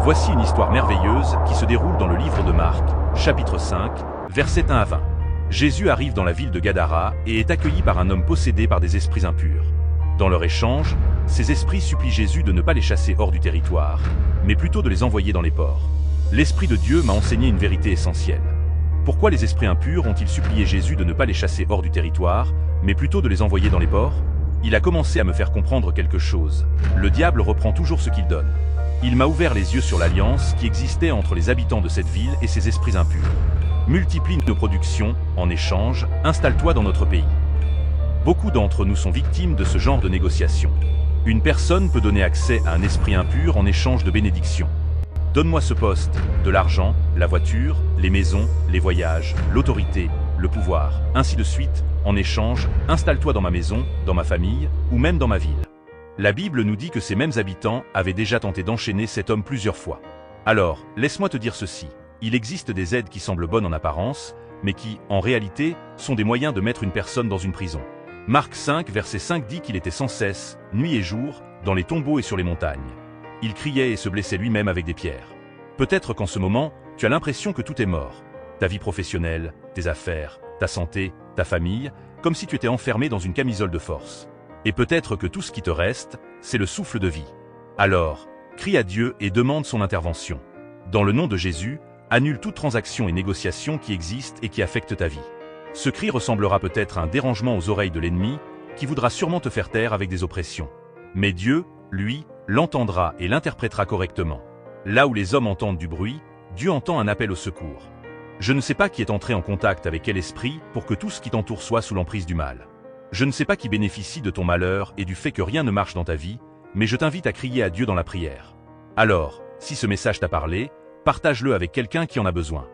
Voici une histoire merveilleuse qui se déroule dans le livre de Marc, chapitre 5, versets 1 à 20. Jésus arrive dans la ville de Gadara et est accueilli par un homme possédé par des esprits impurs. Dans leur échange, ces esprits supplient Jésus de ne pas les chasser hors du territoire, mais plutôt de les envoyer dans les ports. L'Esprit de Dieu m'a enseigné une vérité essentielle. Pourquoi les esprits impurs ont-ils supplié Jésus de ne pas les chasser hors du territoire, mais plutôt de les envoyer dans les ports? Il a commencé à me faire comprendre quelque chose. Le diable reprend toujours ce qu'il donne. Il m'a ouvert les yeux sur l'alliance qui existait entre les habitants de cette ville et ces esprits impurs. Multiplie nos productions, en échange, installe-toi dans notre pays. Beaucoup d'entre nous sont victimes de ce genre de négociation. Une personne peut donner accès à un esprit impur en échange de bénédictions. Donne-moi ce poste, de l'argent, la voiture, les maisons, les voyages, l'autorité, le pouvoir, ainsi de suite. En échange, installe-toi dans ma maison, dans ma famille, ou même dans ma ville. La Bible nous dit que ces mêmes habitants avaient déjà tenté d'enchaîner cet homme plusieurs fois. Alors, laisse-moi te dire ceci. Il existe des aides qui semblent bonnes en apparence, mais qui, en réalité, sont des moyens de mettre une personne dans une prison. Marc 5, verset 5 dit qu'il était sans cesse, nuit et jour, dans les tombeaux et sur les montagnes. Il criait et se blessait lui-même avec des pierres. Peut-être qu'en ce moment, tu as l'impression que tout est mort. Ta vie professionnelle, tes affaires, ta santé, ta famille, comme si tu étais enfermé dans une camisole de force. Et peut-être que tout ce qui te reste, c'est le souffle de vie. Alors, crie à Dieu et demande son intervention. Dans le nom de Jésus, annule toute transaction et négociation qui existent et qui affectent ta vie. Ce cri ressemblera peut-être à un dérangement aux oreilles de l'ennemi, qui voudra sûrement te faire taire avec des oppressions. Mais Dieu, lui, l'entendra et l'interprétera correctement. Là où les hommes entendent du bruit, Dieu entend un appel au secours. Je ne sais pas qui est entré en contact avec quel esprit pour que tout ce qui t'entoure soit sous l'emprise du mal. Je ne sais pas qui bénéficie de ton malheur et du fait que rien ne marche dans ta vie, mais je t'invite à crier à Dieu dans la prière. Alors, si ce message t'a parlé, partage-le avec quelqu'un qui en a besoin.